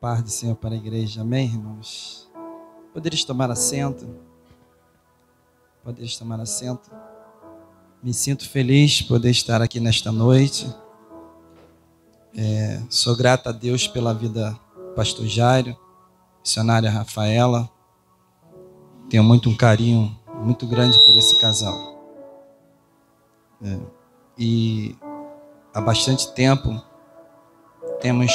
paz do Senhor para a igreja. Amém, irmãos? Poderes tomar assento? Poderes tomar assento? Me sinto feliz por poder estar aqui nesta noite. Sou grato a Deus pela vida do pastor Jairo, missionária Rafaela. Tenho um carinho muito grande por esse casal. E há bastante tempo temos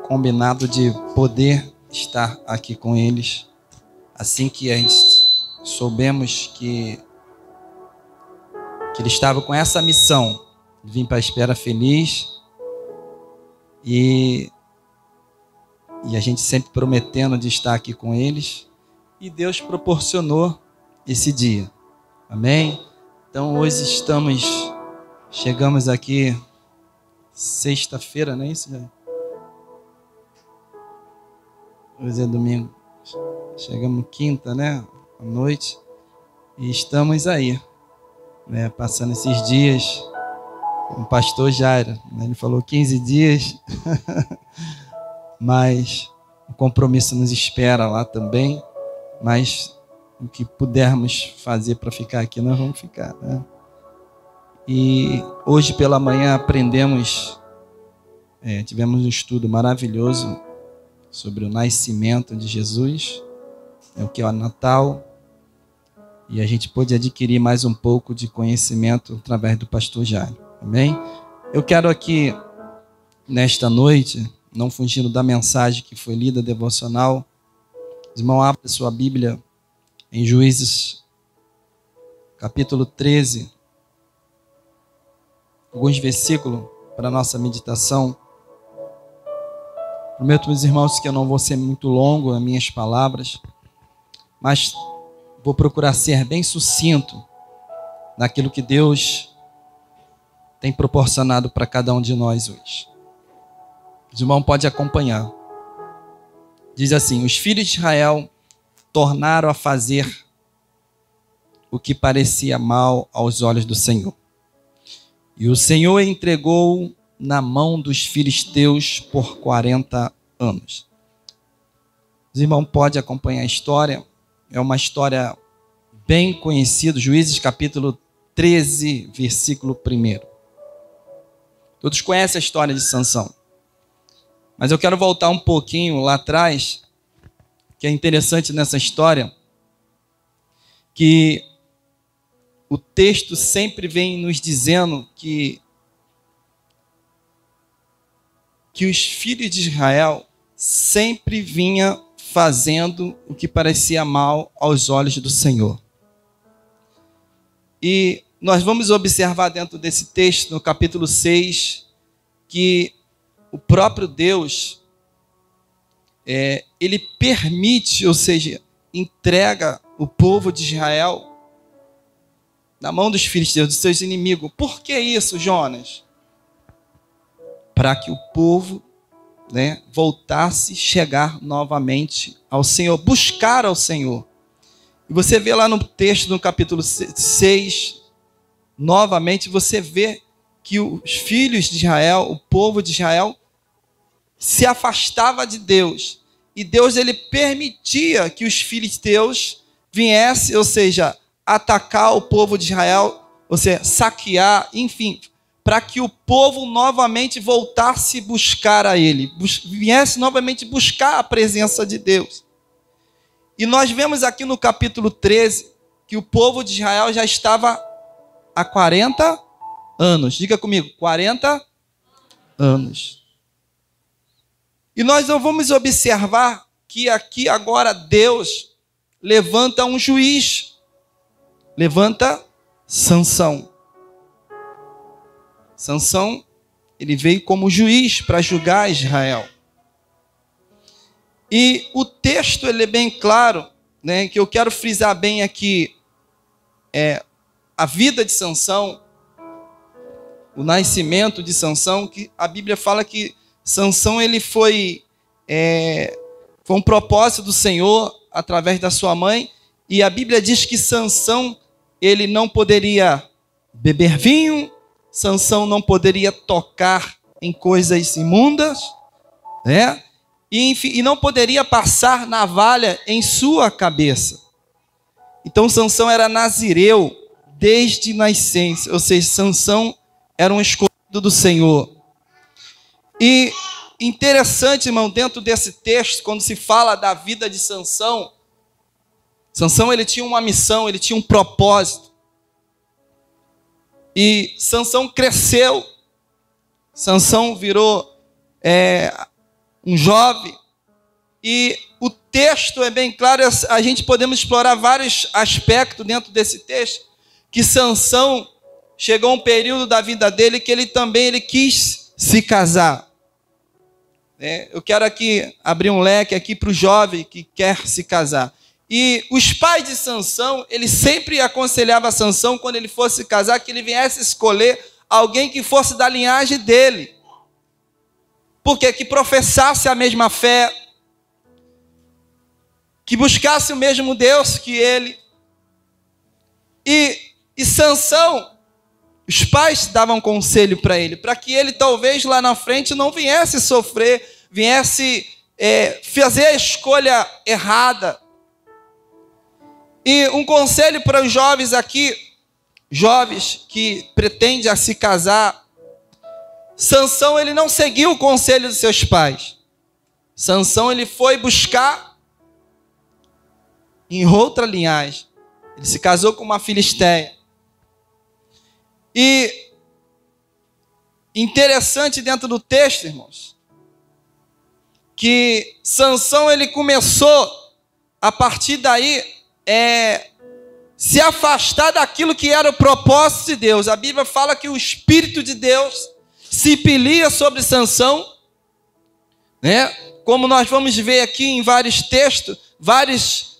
combinado de poder estar aqui com eles. Assim que a gente soubemos que ele estava com essa missão de vir para a Espera Feliz, e a gente sempre prometendo de estar aqui com eles, e Deus proporcionou esse dia. Amém? Então hoje chegamos aqui sexta-feira, não é isso, Jair? Hoje é domingo. Chegamos quinta, né? À noite. E estamos aí, né? Passando esses dias com o pastor Jairo. Ele falou 15 dias. Mas o compromisso nos espera lá também. Mas o que pudermos fazer para ficar aqui, nós vamos ficar, né? E hoje pela manhã tivemos um estudo maravilhoso sobre o nascimento de Jesus, o que é o Natal, e a gente pôde adquirir mais um pouco de conhecimento através do pastor Jairo. Amém? Eu quero aqui, nesta noite, não fugindo da mensagem que foi lida, devocional, irmão, abra sua Bíblia em Juízes, capítulo 13, alguns versículos para a nossa meditação. Prometo, meus irmãos, que eu não vou ser muito longo nas minhas palavras, mas vou procurar ser bem sucinto naquilo que Deus tem proporcionado para cada um de nós hoje. O irmão pode acompanhar. Diz assim: os filhos de Israel tornaram a fazer o que parecia mal aos olhos do Senhor. E o Senhor entregou na mão dos filisteus por 40 anos. Os irmãos podem acompanhar a história. É uma história bem conhecida. Juízes capítulo 13, versículo 1. Todos conhecem a história de Sansão. Mas eu quero voltar um pouquinho lá atrás, que é interessante nessa história, que o texto sempre vem nos dizendo que os filhos de Israel sempre vinham fazendo o que parecia mal aos olhos do Senhor. E nós vamos observar dentro desse texto, no capítulo 6, que o próprio Deus, ele permite, ou seja, entrega o povo de Israel na mão dos filisteus, dos seus inimigos. Por que isso, Jonas? Para que o povo, voltasse, chegar novamente ao Senhor, buscar ao Senhor. E você vê lá no texto, no capítulo 6, novamente você vê que os filhos de Israel, o povo de Israel, se afastava de Deus. E Deus, ele permitia que os filisteus viessem, ou seja, atacar o povo de Israel, ou seja, saquear, enfim, para que o povo novamente voltasse a buscar a ele, viesse novamente buscar a presença de Deus. E nós vemos aqui no capítulo 13, que o povo de Israel já estava há 40 anos. Diga comigo, 40 anos. E nós vamos observar que aqui agora Deus levanta um juiz, levanta Sansão. Sansão, ele veio como juiz para julgar Israel. E o texto, ele é bem claro, que eu quero frisar bem aqui, a vida de Sansão, o nascimento de Sansão, que a Bíblia fala que Sansão, ele foi um propósito do Senhor através da sua mãe, e a Bíblia diz que Sansão, ele não poderia beber vinho, Sansão não poderia tocar em coisas imundas, e não poderia passar navalha em sua cabeça. Então Sansão era nazireu desde nascença, ou seja, Sansão era um escolhido do Senhor. E interessante, irmão, dentro desse texto, quando se fala da vida de Sansão, Sansão ele tinha uma missão, ele tinha um propósito. E Sansão cresceu, Sansão virou um jovem, e o texto é bem claro, a gente podemos explorar vários aspectos dentro desse texto, que Sansão chegou a um período da vida dele que ele quis se casar. Eu quero aqui abrir um leque aqui para o jovem que quer se casar. E os pais de Sansão, eles sempre aconselhavam Sansão, quando ele fosse casar, que ele viesse escolher alguém que fosse da linhagem dele. Porque que professasse a mesma fé, que buscasse o mesmo Deus que ele. E Sansão, os pais davam conselho para ele, para que ele talvez lá na frente não viesse sofrer, viesse fazer a escolha errada. E um conselho para os jovens aqui, jovens que pretendem se casar, Sansão ele não seguiu o conselho dos seus pais. Sansão ele foi buscar em outra linhagem. Ele se casou com uma filisteia. E interessante dentro do texto, irmãos, que Sansão ele começou a partir daí se afastar daquilo que era o propósito de Deus. A Bíblia fala que o Espírito de Deus se impelia sobre Sansão, como nós vamos ver aqui em vários textos, várias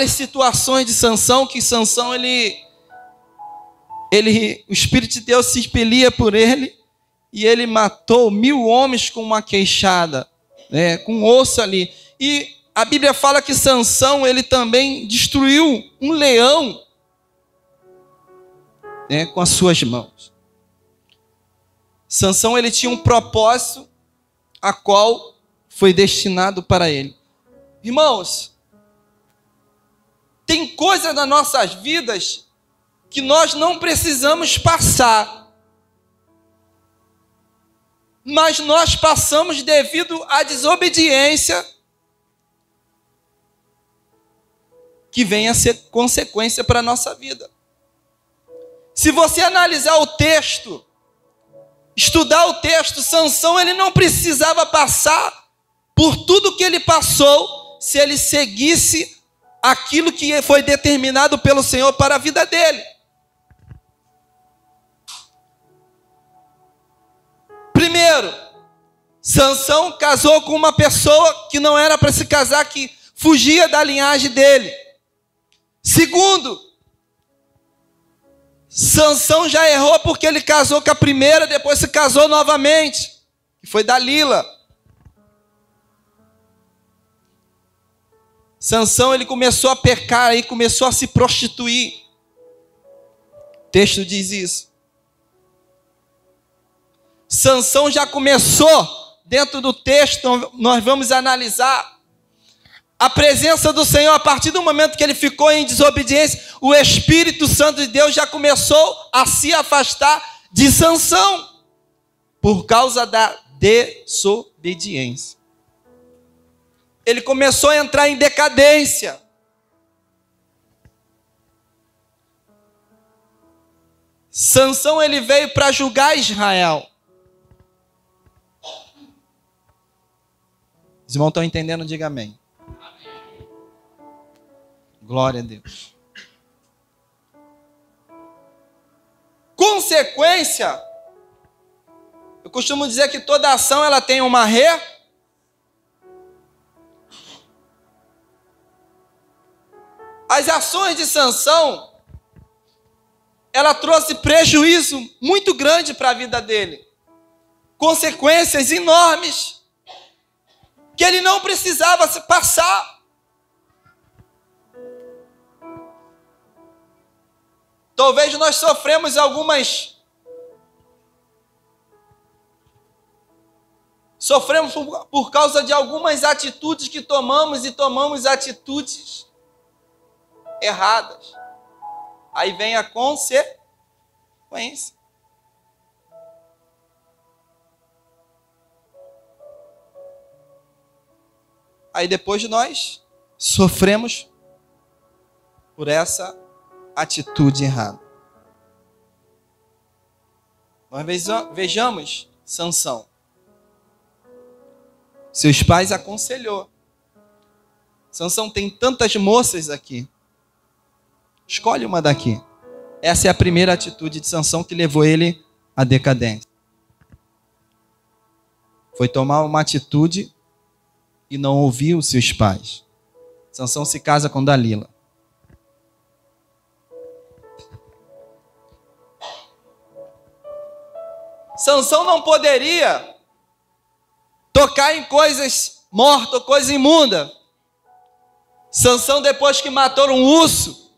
situações de Sansão, que Sansão o Espírito de Deus se impelia por ele, e ele matou 1000 homens com uma queixada, com osso ali. E a Bíblia fala que Sansão ele também destruiu um leão, com as suas mãos. Sansão ele tinha um propósito a qual foi destinado para ele. Irmãos, tem coisas nas nossas vidas que nós não precisamos passar, mas nós passamos devido à desobediência que vem a ser consequência para a nossa vida. Se você analisar o texto, estudar o texto, Sansão ele não precisava passar por tudo que ele passou se ele seguisse aquilo que foi determinado pelo Senhor para a vida dele. Primeiro, Sansão casou com uma pessoa que não era para se casar, que fugia da linhagem dele. Segundo, Sansão já errou porque ele casou com a primeira, depois se casou novamente, que foi Dalila. Sansão ele começou a pecar e começou a se prostituir. O texto diz isso. Sansão já começou, dentro do texto, nós vamos analisar a presença do Senhor. A partir do momento que ele ficou em desobediência, o Espírito Santo de Deus já começou a se afastar de Sansão, por causa da desobediência. Ele começou a entrar em decadência. Sansão ele veio para julgar Israel. Os irmãos estão entendendo? Diga amém. Glória a Deus. Consequência, eu costumo dizer que toda ação ela tem uma As ações de Sansão, ela trouxe prejuízo muito grande para a vida dele. Consequências enormes que ele não precisava se passar. Talvez nós sofremos algumas Sofremos por causa de algumas atitudes que tomamos e tomamos atitudes erradas. Aí vem a consequência. Aí depois nós sofremos por essa atitude errada. Nós vejamos Sansão. Seus pais aconselhou. Sansão tem tantas moças aqui. Escolhe uma daqui. Essa é a primeira atitude de Sansão que levou ele à decadência. Foi tomar uma atitude e não ouvir os seus pais. Sansão se casa com Dalila. Sansão não poderia tocar em coisas mortas, coisa imunda. Sansão, depois que matou um urso,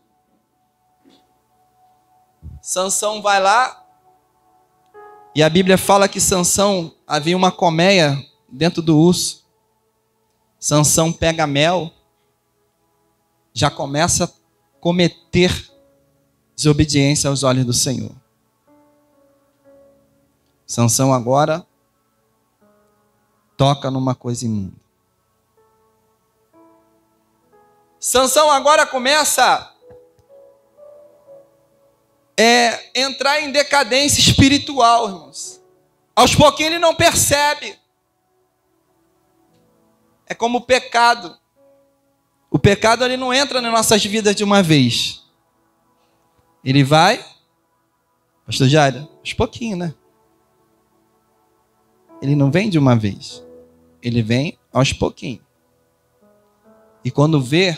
Sansão vai lá e a Bíblia fala que Sansão havia uma colmeia dentro do urso. Sansão pega mel, já começa a cometer desobediência aos olhos do Senhor. Sansão agora toca numa coisa imunda. Sansão agora começa a entrar em decadência espiritual, irmãos. Aos pouquinhos ele não percebe. É como o pecado. O pecado ele não entra nas nossas vidas de uma vez. Ele vai, pastor Jairo, aos pouquinhos, né? Ele não vem de uma vez. Ele vem aos pouquinhos. E quando vê,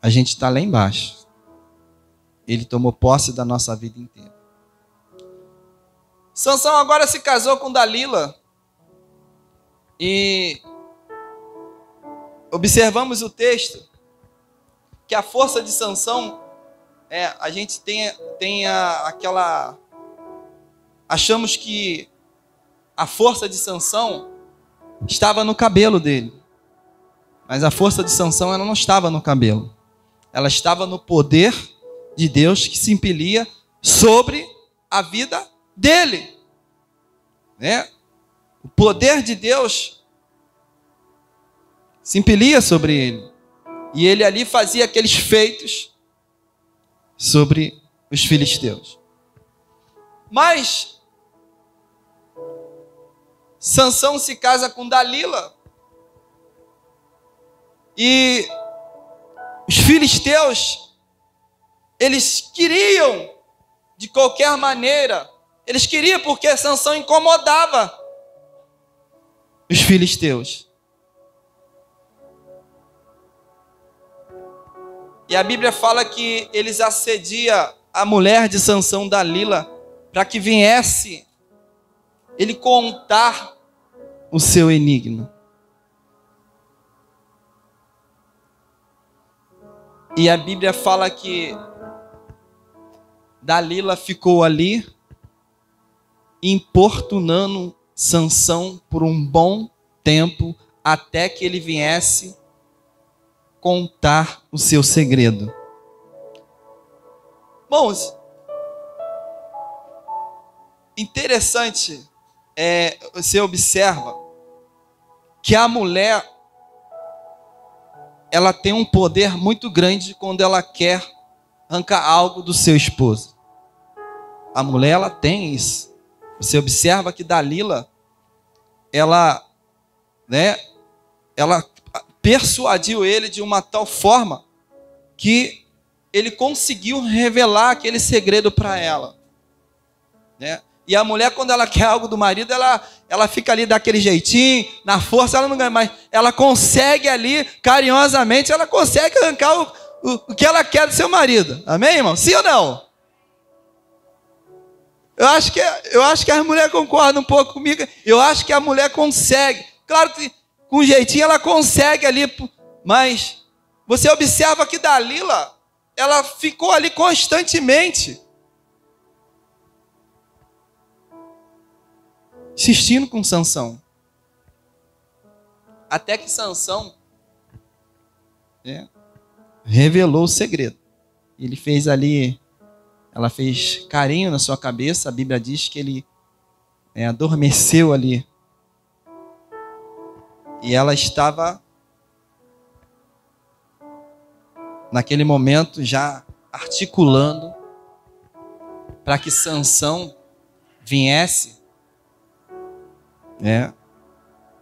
a gente está lá embaixo. Ele tomou posse da nossa vida inteira. Sansão agora se casou com Dalila. E observamos o texto, que a força de Sansão, a gente tem aquela... Achamos que a força de Sansão estava no cabelo dele. Mas a força de Sansão ela não estava no cabelo. Ela estava no poder de Deus que se impelia sobre a vida dele. Né? O poder de Deus se impelia sobre ele. E ele ali fazia aqueles feitos sobre os filisteus. Mas Sansão se casa com Dalila. E os filisteus, eles queriam, de qualquer maneira, eles queriam porque Sansão incomodava os filisteus. E a Bíblia fala que eles assediam a mulher de Sansão, Dalila, para que viesse ele contar o seu enigma. E a Bíblia fala que Dalila ficou ali importunando Sansão por um bom tempo até que ele viesse contar o seu segredo. Bons, interessante você observa que a mulher ela tem um poder muito grande quando ela quer arrancar algo do seu esposo. A mulher ela tem isso. Você observa que Dalila ela persuadiu ele de uma tal forma que ele conseguiu revelar aquele segredo para ela, né? E a mulher, quando ela quer algo do marido, ela fica ali daquele jeitinho, na força, ela não ganha mais. Ela consegue ali, carinhosamente, ela consegue arrancar o que ela quer do seu marido. Amém, irmão? Sim ou não? Eu acho que as mulheres concordam um pouco comigo. Eu acho que a mulher consegue. Claro que com jeitinho ela consegue ali, mas você observa que Dalila, ela ficou ali constantemente insistindo com Sansão. Até que Sansão revelou o segredo. Ele fez ali, ela fez carinho na sua cabeça. A Bíblia diz que ele adormeceu ali. E ela estava, naquele momento, já articulando para que Sansão viesse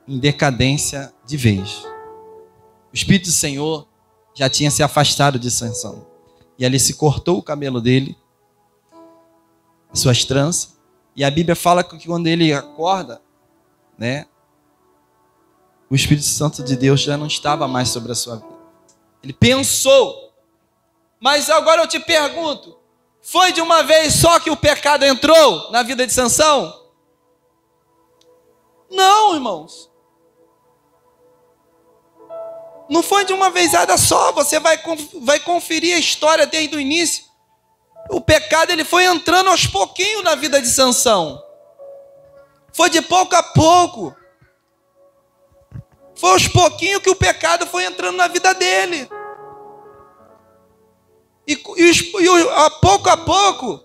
em decadência de vez. O Espírito do Senhor já tinha se afastado de Sansão. E ali se cortou o cabelo dele, suas tranças. E a Bíblia fala que quando ele acorda, o Espírito Santo de Deus já não estava mais sobre a sua vida. Ele pensou. Mas agora eu te pergunto, foi de uma vez só que o pecado entrou na vida de Sansão? Não, irmãos. Não foi de uma vezada só. Você vai conferir a história desde o início. O pecado ele foi entrando aos pouquinhos na vida de Sansão. Foi de pouco a pouco. Foi aos pouquinhos que o pecado foi entrando na vida dele. E a pouco,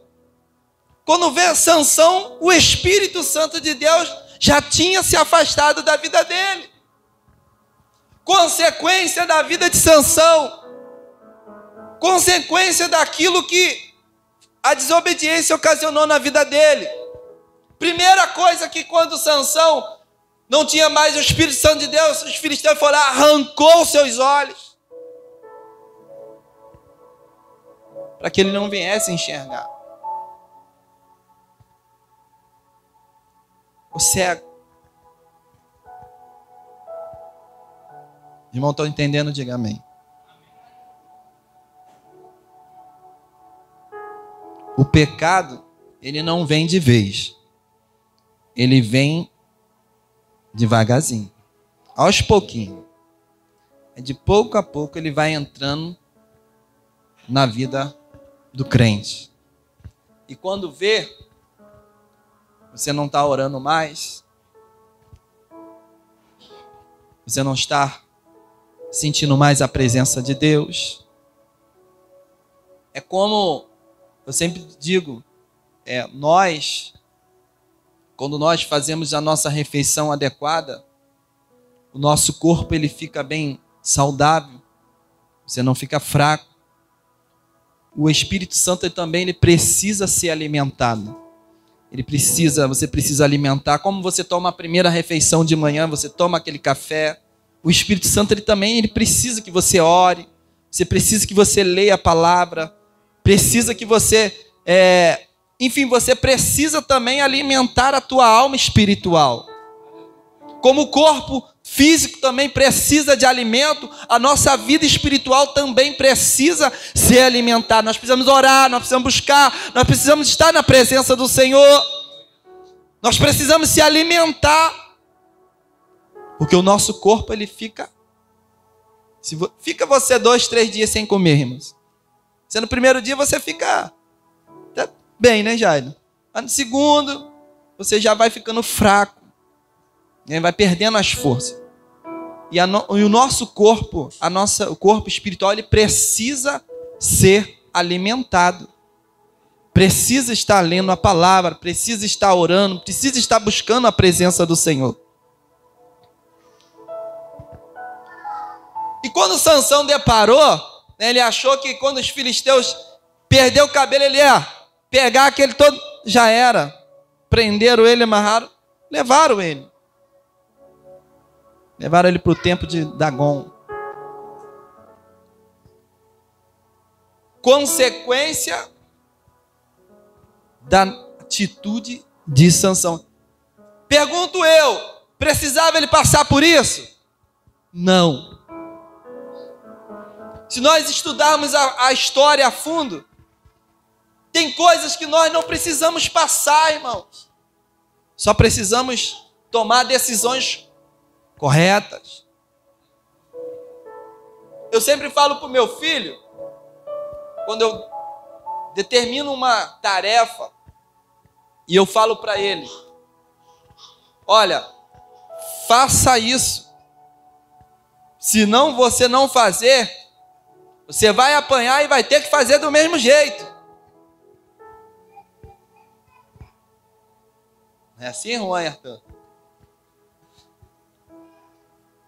quando vê Sansão, o Espírito Santo de Deus já tinha se afastado da vida dele. Consequência da vida de Sansão. Consequência daquilo que a desobediência ocasionou na vida dele. Primeira coisa que quando Sansão não tinha mais o Espírito Santo de Deus, os filisteus foram lá, arrancou os seus olhos. Para que ele não viesse enxergar. O cego. Irmão, estão entendendo? Diga amém. O pecado, ele não vem de vez. Ele vem devagarzinho. Aos pouquinhos. De pouco a pouco ele vai entrando na vida do crente. E quando vê, você não está orando mais, você não está sentindo mais a presença de Deus. É como eu sempre digo, quando nós fazemos a nossa refeição adequada, o nosso corpo ele fica bem saudável, você não fica fraco. O Espírito Santo ele precisa ser alimentado. Você precisa alimentar. Como você toma a primeira refeição de manhã, você toma aquele café. O Espírito Santo ele precisa que você ore. Você precisa que você leia a palavra. Precisa que você... você precisa também alimentar a tua alma espiritual. Como o corpo físico também precisa de alimento, a nossa vida espiritual também precisa ser alimentada. Nós precisamos orar, nós precisamos buscar, nós precisamos estar na presença do Senhor. Nós precisamos se alimentar. Porque o nosso corpo, ele fica... Fica você 2, 3 dias sem comer, irmãos. Se no primeiro dia você fica até bem, né, Jairo? Mas no segundo, você já vai ficando fraco. Vai perdendo as forças. E o nosso corpo, o corpo espiritual, ele precisa ser alimentado. Precisa estar lendo a palavra, precisa estar orando, precisa estar buscando a presença do Senhor. E quando Sansão deparou, ele achou que quando os filisteus perderam o cabelo, ele ia pegar aquele todo, já era. Prenderam ele, amarraram, levaram ele. Levaram ele para o templo de Dagon. Consequência da atitude de Sansão. Pergunto eu, precisava ele passar por isso? Não. Se nós estudarmos a história a fundo, tem coisas que nós não precisamos passar, irmãos. Só precisamos tomar decisões corretas. Eu sempre falo para o meu filho, quando eu determino uma tarefa, e eu falo para ele, olha, faça isso. Senão você não fazer, você vai apanhar e vai ter que fazer do mesmo jeito. É assim, Juan e Arthur?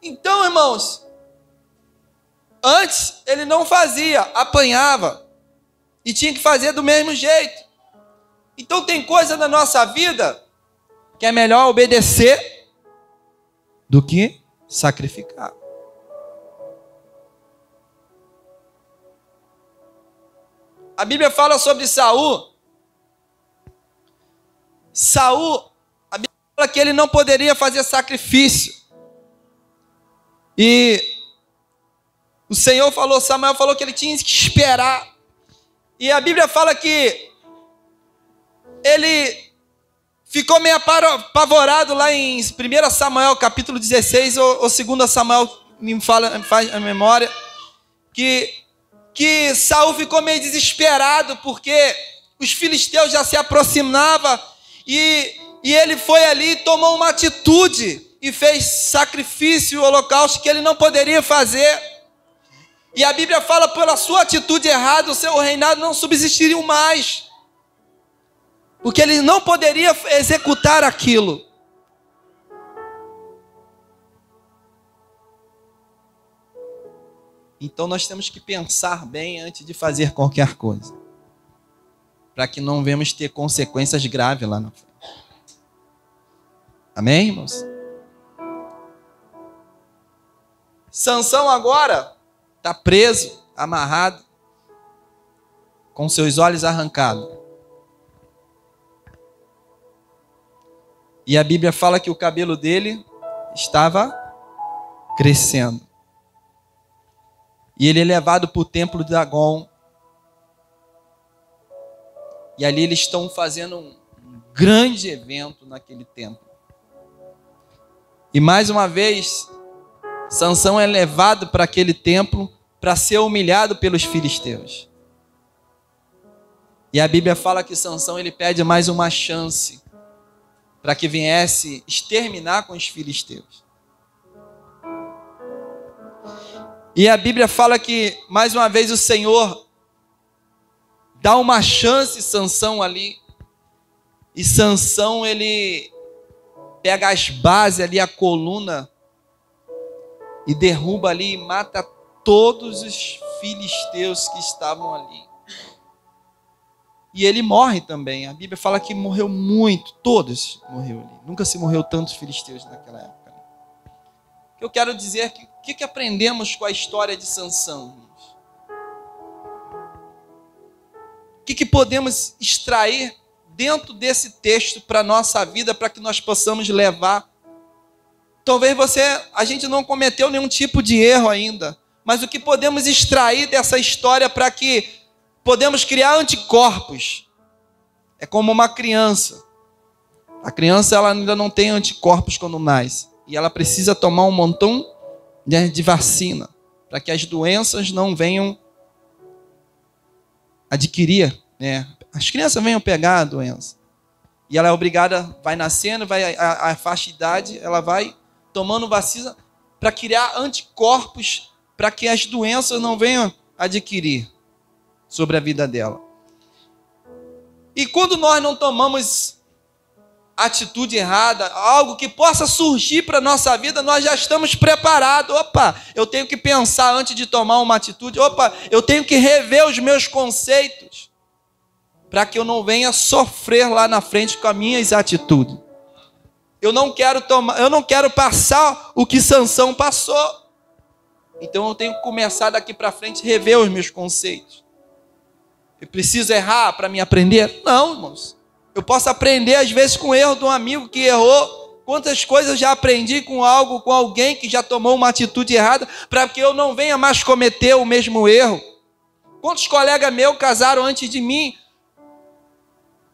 Então, irmãos, antes ele não fazia, apanhava. E tinha que fazer do mesmo jeito. Então tem coisa na nossa vida que é melhor obedecer do que sacrificar. A Bíblia fala sobre Saul. Saul, a Bíblia fala que ele não poderia fazer sacrifício. E o Senhor falou, Samuel falou que ele tinha que esperar. E a Bíblia fala que ele ficou meio apavorado lá em 1 Samuel capítulo 16 ou 2 Samuel, faz a memória, que Saul ficou meio desesperado porque os filisteus já se aproximavam e ele foi ali e tomou uma atitude e fez sacrifício, holocausto que ele não poderia fazer. E a Bíblia fala, pela sua atitude errada, o seu reinado não subsistiria mais. Porque ele não poderia executar aquilo. Então nós temos que pensar bem antes de fazer qualquer coisa. Para que não venhamos ter consequências graves lá na frente. Amém, irmãos? Sansão agora está preso, amarrado, com seus olhos arrancados. E a Bíblia fala que o cabelo dele estava crescendo. E ele é levado para o templo de Dagon. E ali eles estão fazendo um grande evento naquele templo. E mais uma vez, Sansão é levado para aquele templo para ser humilhado pelos filisteus. E a Bíblia fala que Sansão ele pede mais uma chance para que viesse exterminar com os filisteus. E a Bíblia fala que mais uma vez o Senhor dá uma chance a Sansão ali. E Sansão ele pega as bases ali, a coluna, e derruba ali e mata todos os filisteus que estavam ali. E ele morre também. A Bíblia fala que morreu muito, todos morreram ali. Nunca se morreu tantos filisteus naquela época. O que eu quero dizer é que o que aprendemos com a história de Sansão? O que podemos extrair dentro desse texto para a nossa vida, para que nós possamos levar? Talvez a gente não cometeu nenhum tipo de erro ainda, mas o que podemos extrair dessa história para que podemos criar anticorpos? É como uma criança. A criança ela ainda não tem anticorpos quando nasce, e ela precisa tomar um montão de vacina, para que as doenças não venham adquirir, né? As crianças venham pegar a doença. E ela é obrigada, vai nascendo, vai a faixa de idade, ela vai tomando vacina para criar anticorpos para que as doenças não venham adquirir sobre a vida dela. E quando nós não tomamos atitude errada, algo que possa surgir para a nossa vida, nós já estamos preparados. Opa, eu tenho que pensar antes de tomar uma atitude. Opa, eu tenho que rever os meus conceitos para que eu não venha sofrer lá na frente com as minhas atitudes. Eu não quero passar o que Sansão passou. Então eu tenho que começar daqui para frente a rever os meus conceitos. Eu preciso errar para me aprender? Não, irmãos. Eu posso aprender às vezes com o erro de um amigo que errou. Quantas coisas eu já aprendi com alguém que já tomou uma atitude errada, para que eu não venha mais cometer o mesmo erro. Quantos colegas meus casaram antes de mim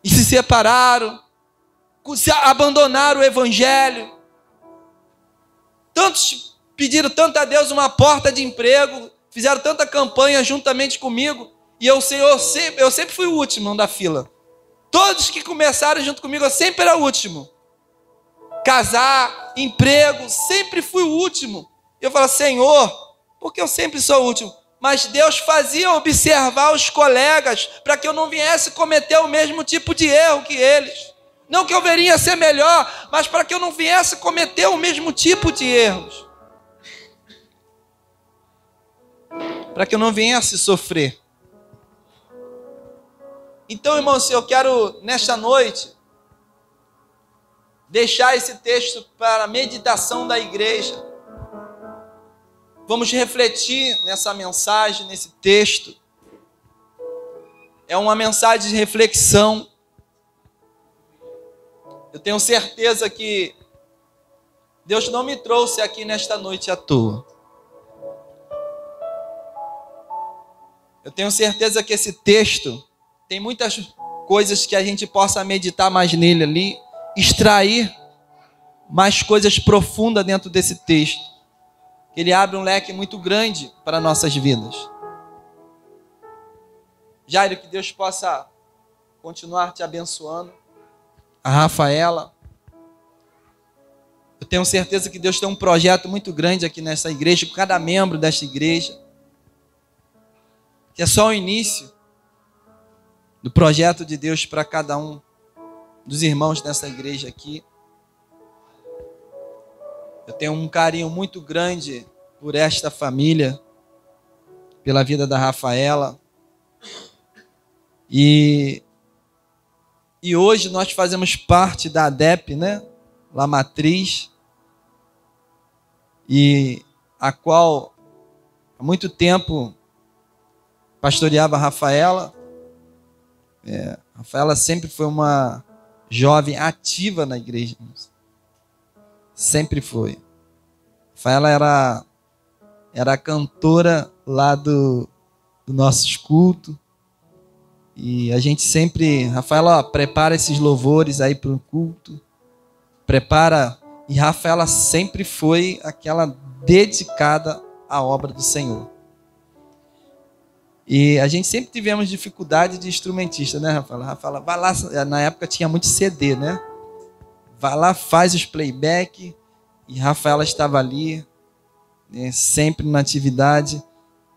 e se separaram, abandonaram o evangelho. Tantos pediram tanto a Deus uma porta de emprego, fizeram tanta campanha juntamente comigo, e eu sempre fui o último da fila. Todos que começaram junto comigo, eu sempre era o último. casar, emprego, sempre fui o último. Eu falo, Senhor, porque eu sempre sou o último. Mas Deus fazia observar os colegas para que eu não viesse cometer o mesmo tipo de erro que eles. Não que eu viria a ser melhor, mas para que eu não viesse cometer o mesmo tipo de erros. Para que eu não viesse sofrer. Então, irmãos, eu quero, nesta noite, deixar esse texto para a meditação da igreja. Vamos refletir nessa mensagem, nesse texto. É uma mensagem de reflexão. Eu tenho certeza que Deus não me trouxe aqui nesta noite à toa. Eu tenho certeza que esse texto tem muitas coisas que a gente possa meditar mais nele ali, extrair mais coisas profundas dentro desse texto. Ele abre um leque muito grande para nossas vidas. Jairo, que Deus possa continuar te abençoando. A Rafaela. Eu tenho certeza que Deus tem um projeto muito grande aqui nessa igreja, com cada membro desta igreja. Que é só o início do projeto de Deus para cada um dos irmãos dessa igreja aqui. Eu tenho um carinho muito grande por esta família, pela vida da Rafaela. E hoje nós fazemos parte da ADEP, né? La Matriz, e a qual há muito tempo pastoreava a Rafaela. Rafaela sempre foi uma jovem ativa na igreja. Sempre foi. Rafaela era a cantora lá do nossos cultos. E a gente sempre... Rafaela prepara esses louvores aí para o culto. Prepara... E Rafaela sempre foi aquela dedicada à obra do Senhor. E a gente sempre tivemos dificuldade de instrumentista, né, Rafaela? Rafaela, vai lá, na época tinha muito CD, né? Vai lá, faz os playback. E Rafaela estava ali, né, sempre na atividade.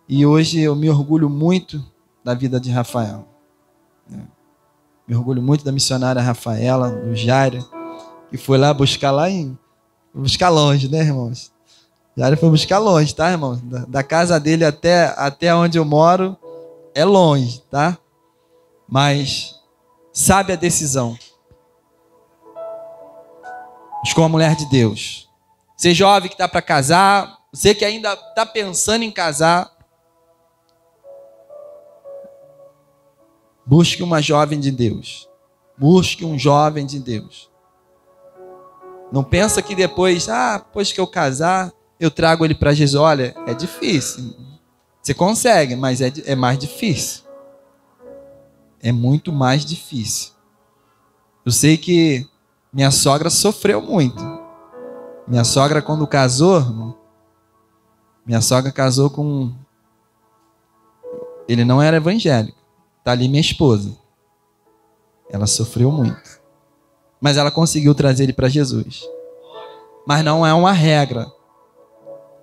E hoje eu me orgulho muito da vida de Rafaela. Me orgulho muito da missionária Rafaela, do Jairo, que foi lá buscar buscar longe, né, irmãos? Jairo foi buscar longe, tá, irmãos? Da casa dele até onde eu moro é longe, tá? Mas sabe a decisão. Buscou uma mulher de Deus. Você jovem que está para casar, você que ainda está pensando em casar, busque uma jovem de Deus. Busque um jovem de Deus. Não pensa que depois que eu casar, eu trago ele para Jesus. Olha, é difícil. Você consegue, mas é mais difícil. É muito mais difícil. Eu sei que minha sogra sofreu muito. Minha sogra, quando casou, minha sogra casou com... Ele não era evangélico. Está ali minha esposa. Ela sofreu muito. Mas ela conseguiu trazer ele para Jesus. Mas não é uma regra.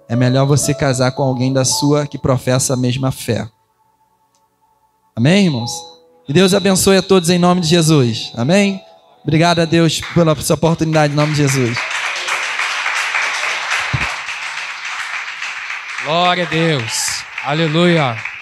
É melhor você casar com alguém da sua que professa a mesma fé. Amém, irmãos? Que Deus abençoe a todos em nome de Jesus. Amém? Obrigado a Deus pela sua oportunidade em nome de Jesus. Glória a Deus. Aleluia.